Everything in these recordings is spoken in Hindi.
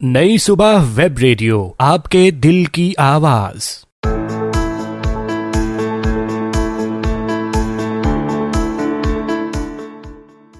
नई सुबह वेब रेडियो आपके दिल की आवाज।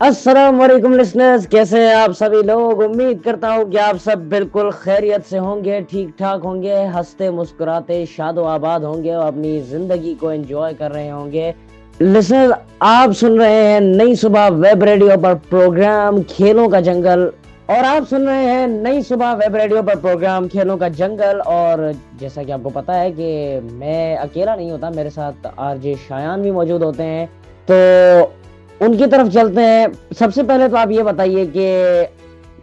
अस्सलाम वालेकुम लिसनर्स, कैसे हैं आप सभी लोग। उम्मीद करता हूँ कि आप सब बिल्कुल खैरियत से होंगे, ठीक ठाक होंगे, हंसते मुस्कुराते शादो आबाद होंगे और अपनी जिंदगी को एंजॉय कर रहे होंगे। लिसनर्स, आप सुन रहे हैं नई सुबह वेब रेडियो पर प्रोग्राम खेलों का जंगल, और आप सुन रहे हैं नई सुबह वेब रेडियो पर प्रोग्राम खेलों का जंगल। और जैसा कि आपको पता है कि मैं अकेला नहीं होता, मेरे साथ आरजे शायान भी मौजूद होते हैं, तो उनकी तरफ चलते हैं। सबसे पहले तो आप ये बताइए कि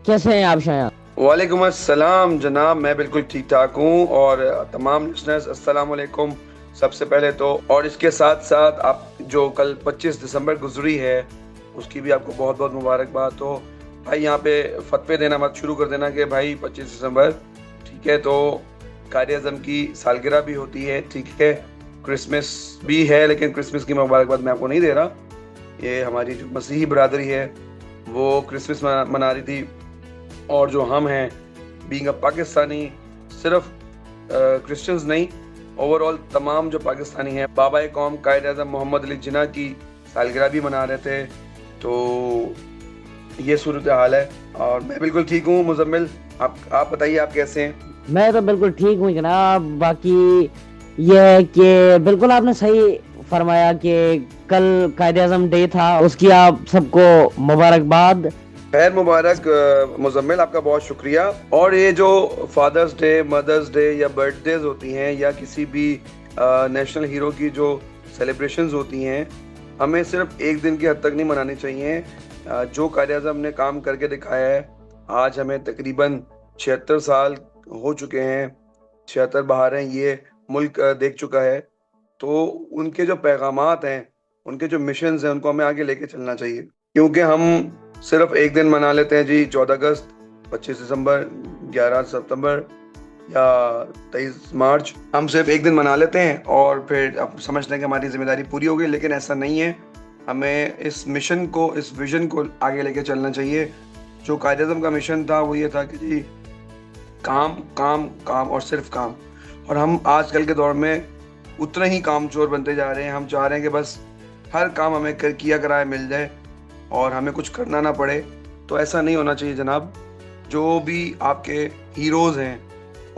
कैसे हैं आप शायान। वालेकुम अस्सलाम जनाब, मैं बिल्कुल ठीक ठाक हूँ और तमाम लिसनर्स अस्सलाम वालेकुम सबसे पहले तो। और इसके साथ साथ आप जो कल 25 दिसंबर गुजरी है उसकी भी आपको बहुत बहुत मुबारकबाद हो। भाई यहाँ पे फतवे देना मत शुरू कर देना कि भाई 25 दिसंबर, ठीक है, तो कायद-ए-आज़म की सालगिरह भी होती है, ठीक है, क्रिसमस भी है, लेकिन क्रिसमस की मुबारकबाद मैं आपको नहीं दे रहा। ये हमारी जो मसीही बरादरी है वो क्रिसमस मना रही थी, और जो हम हैं बीइंग अ पाकिस्तानी, सिर्फ क्रिश्चियंस नहीं, ओवरऑल तमाम जो पाकिस्तानी हैं, बाबा कौम कायद-ए-आज़म मोहम्मद अली जिन्ना की सालगिरह भी मना रहे थे। तो ये सूरत हाल है और मैं बिल्कुल ठीक हूँ। मुजम्मिल, आप बताइए, आप कैसे हैं? मैं तो बिल्कुल ठीक हूँ जनाब। बाकी ये है कि बिल्कुल आपने सही फरमाया कि कल कायद-ए-आज़म डे था, उसकी आप सबको मुबारकबाद। खैर मुबारक मुजम्मिल, आपका बहुत शुक्रिया। और ये जो फादर्स डे, मदर्स डे या बर्थडेज होती हैं या किसी भी नेशनल हीरो की जो सेलिब्रेशंस होती हैं, हमें सिर्फ एक दिन की हद तक नहीं मनानी चाहिए। जो कायद-ए-आज़म ने काम करके दिखाया है, आज हमें तकरीबन 76 साल हो चुके हैं, 76 बहारें ये मुल्क देख चुका है। तो उनके जो पैगामात हैं, उनके जो मिशंस हैं, उनको हमें आगे लेके चलना चाहिए, क्योंकि हम सिर्फ एक दिन मना लेते हैं जी, 14 अगस्त, 25 दिसंबर, 11 सितंबर या 23 मार्च, हम सिर्फ एक दिन मना लेते हैं और फिर अब समझते हैं कि हमारी जिम्मेदारी पूरी हो गई। लेकिन ऐसा नहीं है, हमें इस मिशन को, इस विजन को आगे लेके चलना चाहिए। जो कायद-ए-आज़म का मिशन था वो ये था कि जी काम काम काम और सिर्फ काम। और हम आजकल के दौर में उतने ही कामचोर बनते जा रहे हैं। हम चाह रहे हैं कि बस हर काम हमें किया कराए मिल जाए और हमें कुछ करना ना पड़े। तो ऐसा नहीं होना चाहिए जनाब। जो भी आपके हीरोज़ हैं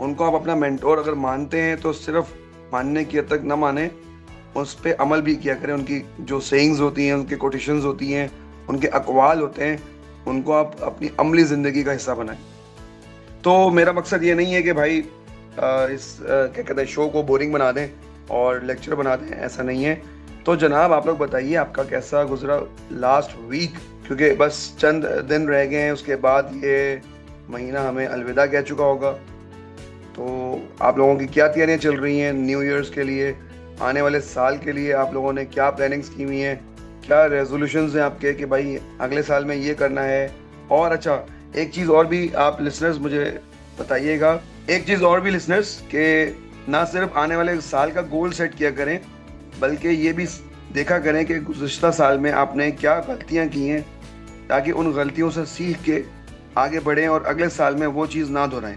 उनको आप अपना मेंटोर अगर मानते हैं तो सिर्फ मानने की हद तक ना माने, उस पर अमल भी किया करें। उनकी जो सेइंग्स होती हैं, उनके कोटेशंस होती हैं, उनके अक़वाल होते हैं, उनको आप अपनी अमली ज़िंदगी का हिस्सा बनाएं। तो मेरा मकसद ये नहीं है कि भाई इस क्या कहते हैं शो को बोरिंग बना दें और लेक्चर बना दें, ऐसा नहीं है। तो जनाब आप लोग बताइए आपका कैसा गुजरा लास्ट वीक, क्योंकि बस चंद दिन रह गए हैं, उसके बाद ये महीना हमें अलविदा कह चुका होगा। तो आप लोगों की क्या तैयारियां चल रही हैं न्यू ईयर्स के लिए, आने वाले साल के लिए? आप लोगों ने क्या प्लानिंग्स की हुई हैं, क्या रेजोल्यूशंस हैं आपके कि भाई अगले साल में ये करना है? और अच्छा, एक चीज़ और भी आप लिसनर्स मुझे बताइएगा, एक चीज़ और भी लिसनर्स, कि ना सिर्फ आने वाले साल का गोल सेट किया करें, बल्कि ये भी देखा करें कि गुज़िश्ता साल में आपने क्या गलतियां की हैं, ताकि उन गलतियों से सीख के आगे बढ़ें और अगले साल में वो चीज़ ना दोहराएं।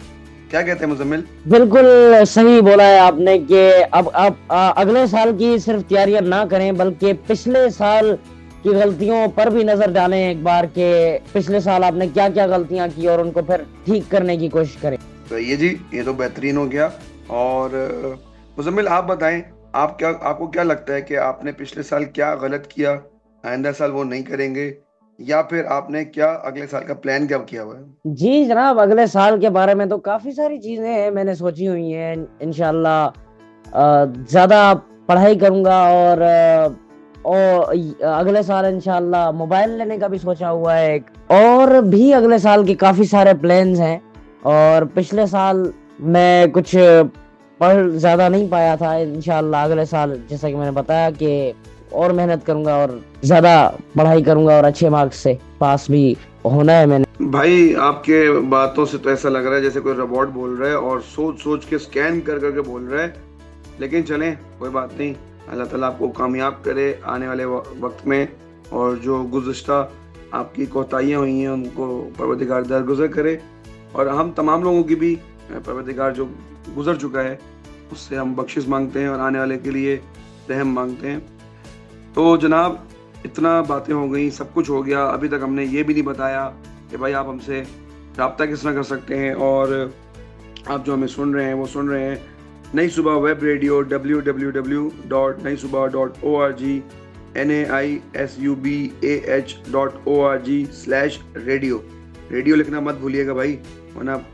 क्या कहते हैं मुजम्मिल? बिल्कुल सही बोला है आपने कि अब अगले साल की सिर्फ तैयारियां ना करें, बल्कि पिछले साल की गलतियों पर भी नजर डालें एक बार कि पिछले साल आपने क्या क्या गलतियां की और उनको फिर ठीक करने की कोशिश करें। तो ये जी, ये तो बेहतरीन हो गया। और मुजम्मिल आप बताएं, आपको क्या लगता है कि आपने पिछले साल क्या गलत किया, आइंदा साल वो नहीं करेंगे, या फिर आपने क्या अगले साल का प्लान क्या किया हुआ है? जी जनाब, अगले साल के बारे में तो काफी सारी चीजें हैं मैंने सोची हुई हैं। इंशाल्लाह ज्यादा पढ़ाई करूंगा और अगले साल इंशाल्लाह मोबाइल लेने का भी सोचा हुआ है एक, और भी अगले साल के काफी सारे प्लान्स हैं। और पिछले साल मैं कुछ पढ़ ज्यादा नहीं पाया था, इंशाल्लाह अगले साल जैसा कि मैंने बताया कि और मेहनत करूंगा और ज्यादा पढ़ाई करूंगा और अच्छे मार्क्स से पास भी होना है मैंने। भाई आपके बातों से तो ऐसा लग रहा है जैसे कोई रोबोट बोल रहा है और सोच सोच के स्कैन कर करके बोल रहा है। लेकिन चलें, कोई बात नहीं, अल्लाह ताला आपको कामयाब करे आने वाले वक्त में, और जो गुज़िश्ता आपकी कोताहियाँ हुई हैं उनको परवरदिगार दरगुज़र करे। और हम तमाम लोगों की भी परवरदिगार जो गुजर चुका है उससे हम बख्शिश मांगते हैं और आने वाले के लिए रहम मांगते हैं। तो जनाब इतना बातें हो गई, सब कुछ हो गया, अभी तक हमने ये भी नहीं बताया कि भाई आप हमसे रब्ता किस तरह कर सकते हैं। और आप जो हमें सुन रहे हैं वो सुन रहे हैं नई सुबह web radio www.naisubah.org naisubah.org/radio। Radio लिखना मत भूलिएगा भाई, वरना आप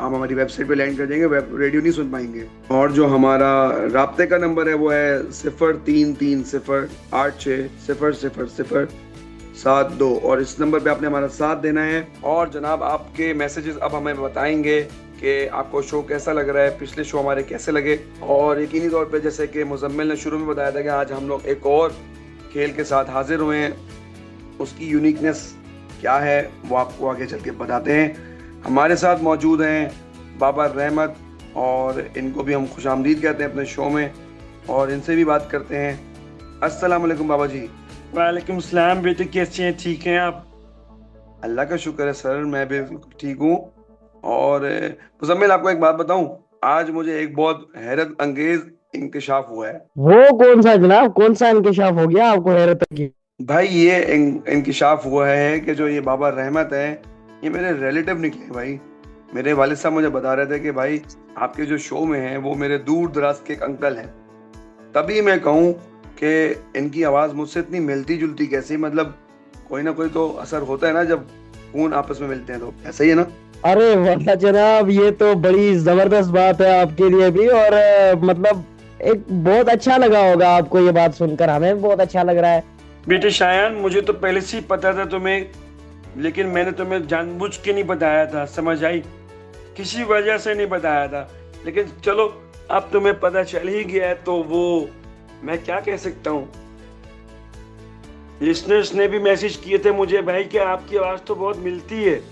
हमारी वेबसाइट पे लैंड कर जाएंगे, वेब रेडियो नहीं सुन पाएंगे। और जो हमारा राब्ते का नंबर है वो है 033086000072 और इस नंबर पे आपने हमारा साथ देना है। और जनाब आपके मैसेजेस अब हमें बताएंगे कि आपको शो कैसा लग रहा है, पिछले शो हमारे कैसे लगे। और यकीनी तौर पे जैसे कि मुजम्मिल ने शुरू में बताया था कि आज हम लोग एक और खेल के साथ हाजिर हुए हैं, उसकी यूनिकनेस क्या है वो आपको आगे चल के बताते हैं। हमारे साथ मौजूद हैं बाबा रहमत और इनको भी हम खुशामदीद कहते हैं अपने शो में और इनसे भी बात करते हैं। अस्सलाम वालेकुम बाबा जी। वालेकुम सलाम बेटे, कैसे हैं? ठीक हैं आप? अल्लाह का शुक्र है सर, मैं भी ठीक हूँ। और मुजम्मिल आपको एक बात बताऊं, आज मुझे एक बहुत हैरत अंगेज इंकशाफ हुआ है। वो कौन सा जनाब, कौन सा इंकशाफ हो गया आपको हैरत की? भाई ये इंकशाफ हुआ है कि जो ये बाबा रहमत है ये मेरे रिलेटिव निकले भाई। मेरे वालिद साहब मुझे बता रहे थे कि भाई आपके जो शो में हैं वो मेरे दूर दराज के एक अंकल हैं। तभी मैं कहूँ कि इनकी आवाज़ मुझसे इतनी मिलती जुलती कैसी, मतलब कोई ना कोई तो असर होता है ना जब खून आपस में मिलते हैं, तो ऐसा ही है ना। अरे वाह जनाब, ये तो बड़ी जबरदस्त बात है आपके लिए भी। और मतलब एक बहुत अच्छा लगा होगा आपको ये बात सुनकर, हमें भी बहुत अच्छा लग रहा है। बेटे शायान, मुझे तो पहले से ही पता था तुम्हें, लेकिन मैंने तुम्हें जानबूझ के नहीं बताया था, समझ आई? किसी वजह से नहीं बताया था, लेकिन चलो अब तुम्हें पता चल ही गया है तो वो मैं क्या कह सकता हूँ। लिसनर्स ने भी मैसेज किए थे मुझे भाई कि आपकी आवाज़ तो बहुत मिलती है,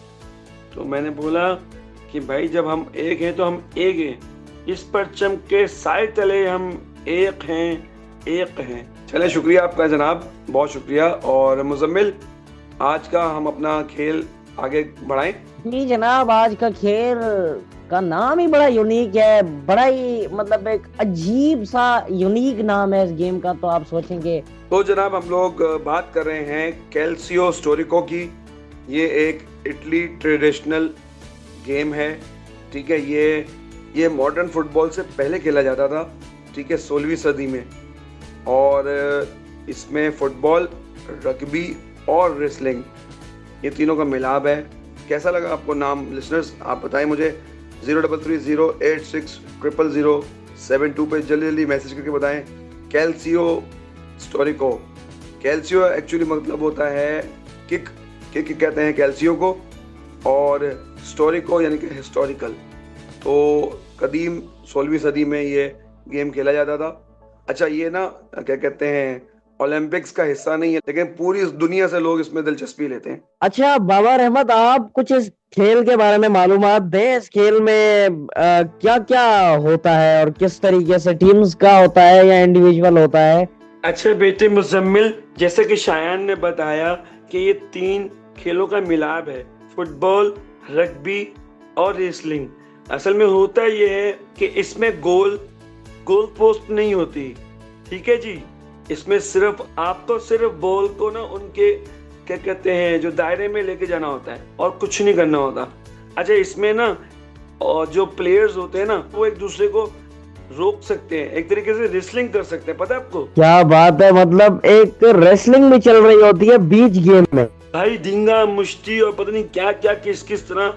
तो मैंने बोला कि भाई जब हम एक हैं तो हम एक हैं, इस परचम के साए तले हम एक हैं। चले, शुक्रिया आपका जनाब, बहुत शुक्रिया। और मुजम्मिल आज का हम अपना खेल आगे बढ़ाएं। जी जनाब, आज का खेल का नाम ही बड़ा यूनिक है, बड़ा ही मतलब एक अजीब सा यूनिक नाम है इस गेम का, तो आप सोचेंगे। तो जनाब हम लोग बात कर रहे हैं कैल्सियो स्टोरिको की। ये एक इटली ट्रेडिशनल गेम है, ठीक है। ये मॉडर्न फुटबॉल से पहले खेला जाता था, ठीक है, 16वीं सदी में। और इसमें फुटबॉल, रग्बी और रेसलिंग ये तीनों का मिलाप है। कैसा लगा आपको नाम? लिसनर्स आप बताएं मुझे 033086000072 पे जल्दी मैसेज करके बताएं। कैल्सियो स्टोरिको, कैल्सियो एक्चुअली मतलब होता है किक कहते हैं कैल्सियो को, और स्टोरिको यानी कि हिस्टोरिकल। तो कदीम 16वीं सदी में ये गेम खेला जाता था। अच्छा, ये ना क्या कहते हैं ओलंपिक्स का हिस्सा नहीं है, लेकिन पूरी दुनिया से लोग इसमें दिलचस्पी लेते हैं। अच्छा बाबा रहमत, आप कुछ इस खेल के बारे में मालूमात दें। इस खेल में क्या क्या होता है और किस तरीके से टीम्स का होता है या इंडिविजुअल होता है? अच्छा बेटे मुजम्मिल, जैसे कि शायान ने बताया कि ये 3 खेलों का मिलाप है, फुटबॉल, रग्बी और रेसलिंग। असल में होता ये है कि इसमें गोल पोस्ट नहीं होती, ठीक है जी। इसमें सिर्फ आपको सिर्फ बॉल को ना उनके क्या कहते हैं जो दायरे में लेके जाना होता है और कुछ नहीं करना होता। अच्छा, इसमें ना और जो प्लेयर्स होते हैं ना वो एक दूसरे को रोक सकते हैं, एक तरीके से रेसलिंग कर सकते हैं, पता है आपको? क्या बात है, मतलब एक रेसलिंग भी चल रही होती है बीच गेम में। भाई धींगा मुश्ती और पता नहीं क्या क्या किस तरह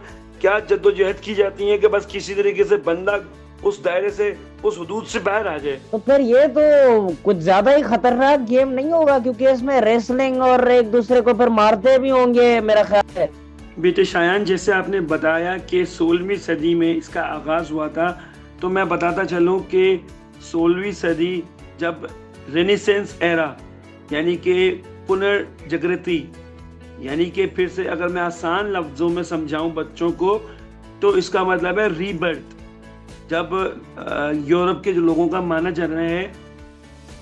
क्या जद्दोजहद की जाती है कि बस किसी तरीके से बंदा उस दायरे से, उस हुदूद से बाहर आ जाए। तो फिर ये तो कुछ ज्यादा ही खतरनाक गेम नहीं होगा, क्योंकि इसमें रेसलिंग और एक दूसरे को फिर मारते भी होंगे मेरा ख्याल है। बेटे शायान, जैसे आपने बताया कि 16वीं सदी में इसका आगाज हुआ था, तो मैं बताता चलूं कि 16वीं सदी जब रेनेसेंस एरा यानी कि पुनर्जागृति, यानी कि फिर से अगर मैं आसान लफ्जों में समझाऊं बच्चों को तो इसका मतलब है रीबर्थ। जब यूरोप के जो लोगों का माना जा रहा है,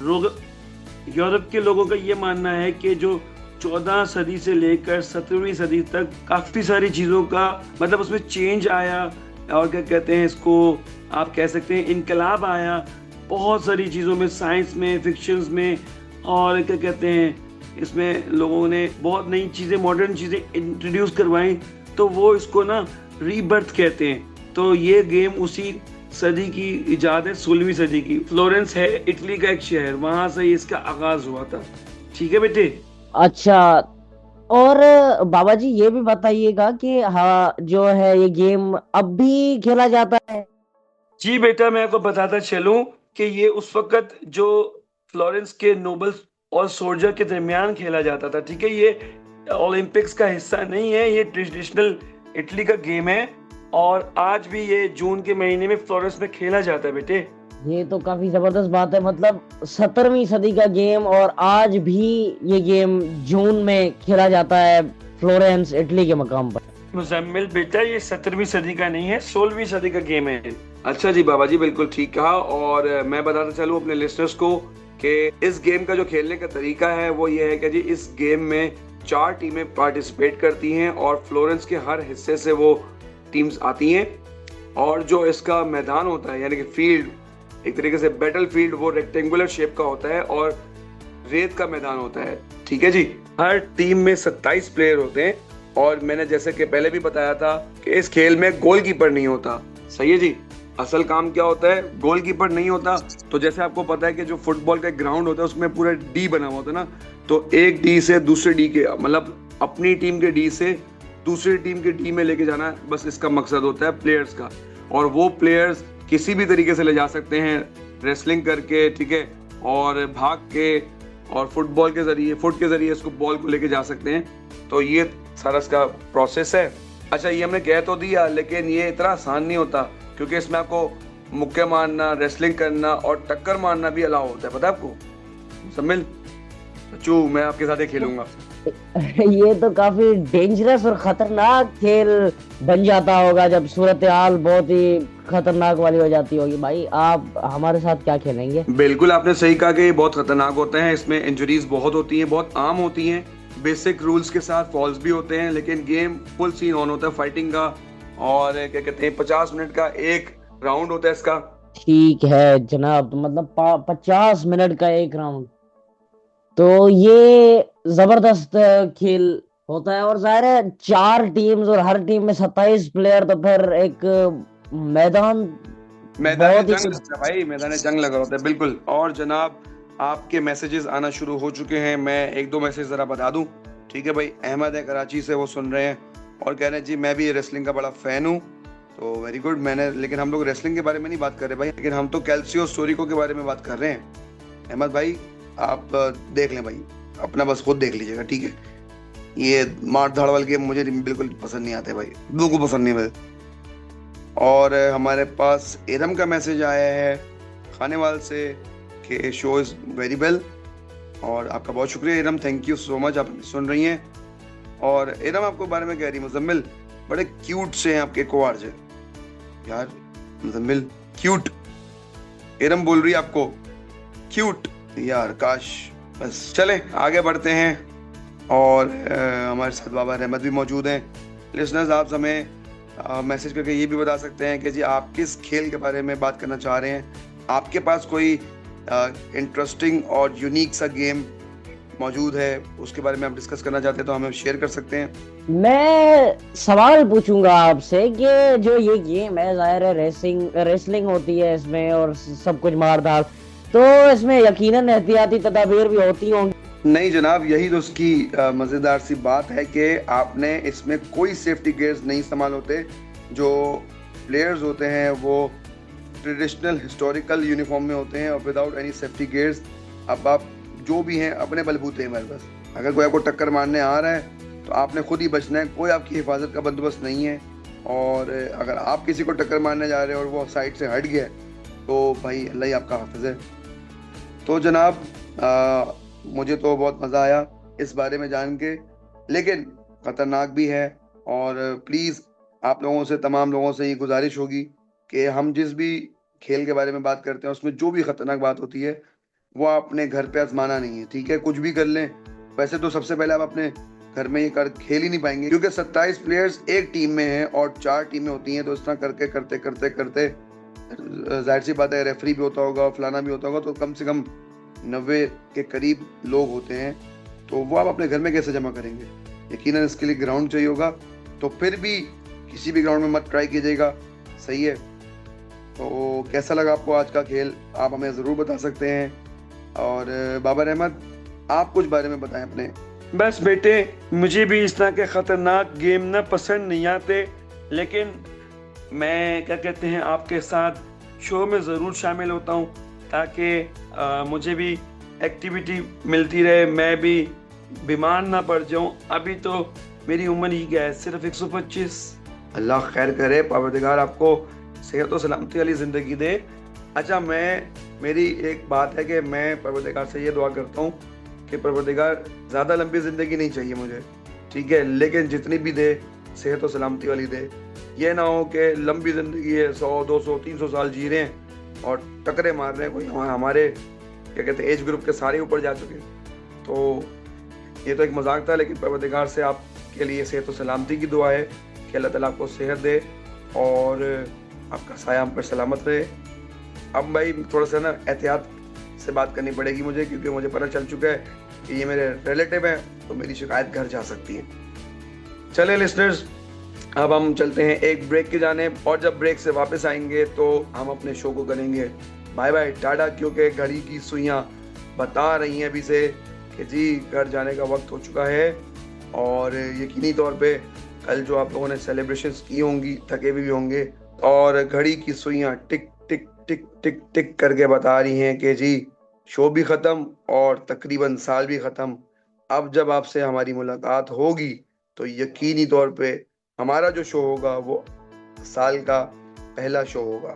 यूरोप के लोगों का ये मानना है कि जो 14 सदी से लेकर 17वीं सदी तक काफी सारी चीजों का मतलब उसमें चेंज आया, और क्या कहते हैं इसको, आप कह सकते हैं इनकलाब आया बहुत सारी चीजों में, साइंस में, फिक्शंस में, और क्या कहते हैं इसमें लोगों ने बहुत नई चीजें, मॉडर्न चीजें इंट्रोड्यूस करवाई, तो वो इसको ना रीबर्थ कहते हैं। तो ये गेम उसी सदी की इजाद है, 16वीं सदी की। फ्लोरेंस है इटली का एक शहर, वहां से इसका आगाज हुआ था। ठीक है बेटे। अच्छा, और बाबा जी ये भी बताइएगा कि हाँ जो है ये गेम अब भी खेला जाता है? जी बेटा, मैं आपको बताता चलूं कि ये उस वक्त जो फ्लोरेंस के नोबल और सोल्जर के दरमियान खेला जाता था। ठीक है, ये ओलंपिक्स का हिस्सा नहीं है, ये ट्रेडिशनल इटली का गेम है, और आज भी ये जून के महीने में फ्लोरेंस में खेला जाता है बेटे। ये तो काफी जबरदस्त बात है, मतलब 17वीं सदी का गेम और आज भी ये गेम जून में खेला जाता है फ्लोरेंस इटली के मकाम पर। मुजम्मिल बेटा, ये 17वीं सदी का नहीं है, 16वीं सदी का गेम है। अच्छा जी बाबा जी, बिल्कुल ठीक कहा। और मैं बताता चलूं अपने लिसनर्स को कि इस गेम का जो खेलने का तरीका है वो ये है कि जी इस गेम में 4 टीमें पार्टिसिपेट करती हैं और फ्लोरेंस के हर हिस्से से वो टीम्स आती हैं, और जो इसका मैदान होता है यानी कि फील्ड, एक तरीके से बैटल फील्ड, वो रेक्टेंगुलर शेप का होता है और रेत का मैदान होता है। ठीक है जी। हर टीम में 27 प्लेयर होते हैं, और मैंने जैसे कि पहले भी बताया था कि इस खेल में गोलकीपर नहीं होता। सही है जी। असल काम क्या होता है, गोलकीपर नहीं होता। तो जैसे आपको पता है कि जो फुटबॉल का ग्राउंड होता है उसमें पूरा डी बना हुआ होता है ना, तो एक डी से दूसरे डी के, मतलब अपनी टीम के डी से दूसरी टीम के डी में लेके जाना, बस इसका मकसद होता है प्लेयर्स का। और वो प्लेयर्स किसी भी तरीके से ले जा सकते हैं, रेसलिंग करके, ठीक है, और भाग के, और फुटबॉल के जरिए, फुट के जरिए इसको बॉल को लेके जा सकते हैं। तो ये सारा इसका प्रोसेस है। अच्छा, ये हमने कह तो दिया, लेकिन ये इतना आसान नहीं होता, क्योंकि इसमें आपको मुक्के मारना, रेसलिंग करना और टक्कर मारना भी अलाउ होता है। पता है आपको मुसम्मिल? बच्चू, मैं आपके साथ ही खेलूंगा। ये तो काफी डेंजरस और खतरनाक खेल बन जाता होगा जब सूरत हाल बहुत ही खतरनाक वाली हो जाती होगी। भाई आप हमारे साथ क्या खेलेंगे? बिल्कुल, आपने सही कहा कि ये बहुत खतरनाक होते हैं, इसमें इंजरीज बहुत होती हैं, बहुत आम होती हैं। बेसिक रूल्स के साथ फॉल्स भी होते हैं, लेकिन गेम फुल सीन ऑन होता है फाइटिंग का, और क्या कहते हैं 50 मिनट का एक राउंड होता है इसका। ठीक है जनाब, तो मतलब 50 मिनट का एक राउंड, तो ये जबरदस्त खेल होता है। और जाहिर है 4 टीम्स और हर टीम में 27 प्लेयर, तो फिर एक मैदान मैदान बहुत जंग ही लगता है भाई, मैदान जंग लगा होता है। बिल्कुल। और जनाब, आपके मैसेजेस आना शुरू हो चुके हैं, मैं एक दो मैसेज जरा बता दूं। ठीक है भाई, अहमद है कराची से, वो सुन रहे हैं और कह रहे हैं जी मैं भी रेसलिंग का बड़ा फैन हूँ। तो वेरी गुड। लेकिन हम लोग रेसलिंग के बारे में नहीं बात कर रहे भाई, लेकिन हम तो कैल्सियो स्टोरिको के बारे में बात कर रहे हैं। अहमद भाई, आप देख लें भाई, अपना बस खुद देख लीजिएगा, ठीक है। ये मार धाड़ वाले गेम मुझे बिल्कुल पसंद नहीं आते भाई, बिल्कुल पसंद नहीं मुझे। और हमारे पास इरम का मैसेज आया है खानेवाल से कि शो इज़ वेरी वेल, और आपका बहुत शुक्रिया Iram, thank you so much, आप सुन रही हैं। और इरम आपको बारे में कह रही, मुजम्मिल बड़े क्यूट से हैं आपके कोआर्ज यार, मुजम्मिल क्यूट, इरम बोल रही है आपको क्यूट यार, काश। बस चले आगे बढ़ते हैं, और हमारे साथ बाबा रहमत भी मौजूद हैं। लिसनर्स, आप हमें मैसेज करके ये भी बता सकते हैं कि जी आप किस खेल के बारे में बात करना चाह रहे हैं। आपके पास कोई इंटरेस्टिंग और यूनिक सा गेम मौजूद है, उसके बारे में आप डिस्कस करना चाहते हैं तो हमें शेयर कर सकते हैं। मैं सवाल पूछूंगा आपसे कि जो ये गेम है, जाहिर है रेसलिंग होती है इसमें और सब कुछ मार-धाड़, तो इसमें यकीनन एहतियाती तदाबीर भी होती होंगी। नहीं जनाब, यही तो उसकी मज़ेदार सी बात है कि आपने इसमें कोई सेफ्टी गियर्स नहीं इस्तेमाल होते। जो प्लेयर्स होते हैं वो ट्रेडिशनल हिस्टोरिकल यूनिफॉर्म में होते हैं और विदाउट एनी सेफ्टी गियर्स। अब आप जो भी हैं अपने बलबूते हैं बस। अगर कोई आपको टक्कर मारने आ रहा है तो आपने खुद ही बचना है, कोई आपकी हिफाजत का बंदोबस्त नहीं है। और अगर आप किसी को टक्कर मारने जा रहे हैं और वो साइड से हट गया तो भाई अल्लाह ही आपका हाफिज है। तो जनाब मुझे तो बहुत मज़ा आया इस बारे में जान के, लेकिन ख़तरनाक भी है। और प्लीज़ आप लोगों से, तमाम लोगों से ये गुजारिश होगी कि हम जिस भी खेल के बारे में बात करते हैं उसमें जो भी ख़तरनाक बात होती है वो आपने घर पे आजमाना नहीं है, ठीक है। कुछ भी कर लें, वैसे तो सबसे पहले आप अपने घर में ये कर खेल ही नहीं पाएंगे, क्योंकि 27 प्लेयर्स एक टीम में हैं और 4 टीमें होती हैं, तो इस तरह करके करते करते करते जाहिर सी बात है रेफरी भी होता होगा, फलाना भी होता होगा, तो कम से कम 90 के करीब लोग होते हैं। तो वो आप अपने घर में कैसे जमा करेंगे? यकीनन इसके लिए ग्राउंड चाहिए होगा, तो फिर भी किसी भी ग्राउंड में मत ट्राई कीजिएगा, सही है। तो कैसा लगा आपको आज का खेल, आप हमें ज़रूर बता सकते हैं। और बाबर अहमद, आप कुछ बारे में बताएं अपने। बस बेटे, मुझे भी इस तरह के ख़तरनाक गेम ना पसंद नहीं आते, लेकिन मैं क्या कहते हैं आपके साथ शो में ज़रूर शामिल होता हूँ, ताकि मुझे भी एक्टिविटी मिलती रहे, मैं भी बीमार ना पड़ जाऊँ। अभी तो मेरी उम्र ही क्या है, सिर्फ 125। अल्लाह खैर करे, परवरदिगार आपको सेहत और सलामती वाली ज़िंदगी दे। अच्छा, मेरी एक बात है कि मैं परवरदिगार से ये दुआ करता हूँ कि परवरदिगार ज़्यादा लंबी ज़िंदगी नहीं चाहिए मुझे, ठीक है, लेकिन जितनी भी दे सेहत और सलामती वाली दे। ये ना हो कि लंबी ज़िंदगी है, 100, 200, 300 साल जी रहे हैं और टकरे मार रहे हैं, कोई हमारे क्या कहते हैं एज ग्रुप के सारे ऊपर जा चुके हैं। तो ये तो एक मजाक था, लेकिन परवरदिगार से आपके लिए सेहत और सलामती की दुआ है कि अल्लाह ताला आपको सेहत दे और आपका साया हम पर सलामत रहे। अब भाई थोड़ा सा ना एहतियात से बात करनी पड़ेगी मुझे, क्योंकि मुझे पता चल चुका है कि ये मेरे रिलेटिव हैं, तो मेरी शिकायत घर जा सकती है। चले लिसनर्स, अब हम चलते हैं एक ब्रेक की जाने, और जब ब्रेक से वापस आएंगे तो हम अपने शो को करेंगे बाय बाय टाटा, क्योंकि घड़ी की सुइयां बता रही हैं अभी से कि जी घर जाने का वक्त हो चुका है। और यकीनी तौर पे कल जो आप लोगों ने सेलिब्रेशंस की होंगी, थके भी होंगे, और घड़ी की सुइयां टिक टिक टिक टिक टिक करके बता रही हैं कि जी शो भी ख़त्म और तकरीबन साल भी ख़त्म। अब जब आपसे हमारी मुलाकात होगी तो यकीनी तौर पे हमारा जो शो होगा वो साल का पहला शो होगा,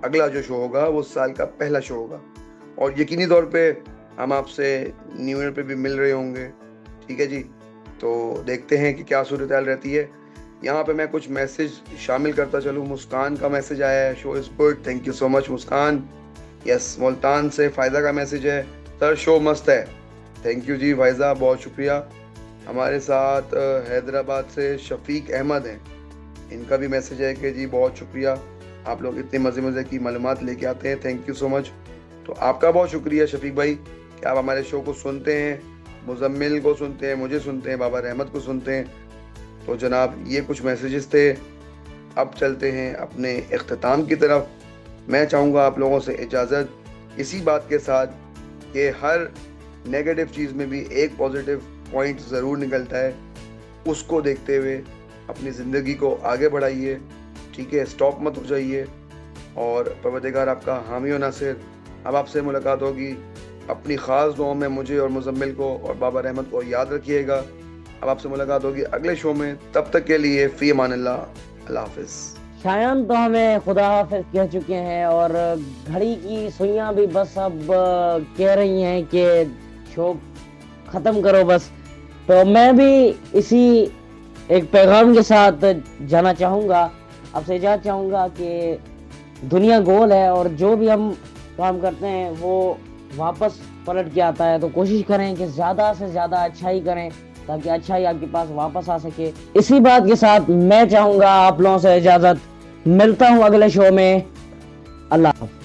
अगला जो शो होगा वो साल का पहला शो होगा, और यकीनी तौर पे हम आपसे न्यू ईयर पे भी मिल रहे होंगे, ठीक है जी। तो देखते हैं कि क्या सूरत हाल रहती है। यहाँ पे मैं कुछ मैसेज शामिल करता चलूँ। मुस्कान का मैसेज आया है, show is good, thank you so much Muskan. Yes, Multan से फ़ायदा का मैसेज है, सर शो मस्त है, थैंक यू जी फ़ायदा, बहुत शुक्रिया। हमारे साथ हैदराबाद से शफीक अहमद हैं, इनका भी मैसेज है कि जी बहुत शुक्रिया, आप लोग इतने मज़े की मालूमात लेके आते हैं, थैंक यू सो मच। तो आपका बहुत शुक्रिया शफीक भाई कि आप हमारे शो को सुनते हैं, मुजम्मिल को सुनते हैं, मुझे सुनते हैं, बाबर अहमद को सुनते हैं। तो जनाब ये कुछ मैसेजेस थे। अब चलते हैं अपने इख्तिताम की तरफ। मैं चाहूँगा आप लोगों से इजाज़त इसी बात के साथ कि हर नेगेटिव चीज़ में भी एक पॉजिटिव पॉइंट ज़रूर निकलता है, उसको देखते हुए अपनी ज़िंदगी को आगे बढ़ाइए, ठीक है, स्टॉप मत हो जाइए, और परवरदिगार आपका हामी व नासिर। अब आपसे मुलाकात होगी, अपनी ख़ास दुआओं में मुझे और मुजम्मिल को और बाबर अहमद को याद रखिएगा। अब आपसे मुलाकात होगी अगले शो में, तब तक के लिए फ़ी अमानिल्लाह, अल्लाह हाफ़िज़। शायान तो हमें खुदा हाफिज कह चुके हैं, और घड़ी की सुइयां भी बस अब कह रही हैं कि शो ख़त्म करो बस। तो मैं भी इसी एक पैगाम के साथ जाना चाहूँगा, आपसे इजाज़त चाहूँगा कि दुनिया गोल है और जो भी हम काम करते हैं वो वापस पलट के आता है, तो कोशिश करें कि ज़्यादा से ज़्यादा अच्छाई करें ताकि अच्छाई आपके पास वापस आ सके। इसी बात के साथ मैं चाहूँगा आप लोगों से इजाज़त, मिलता हूँ अगले शो में, अल्लाह हाफ़िज़।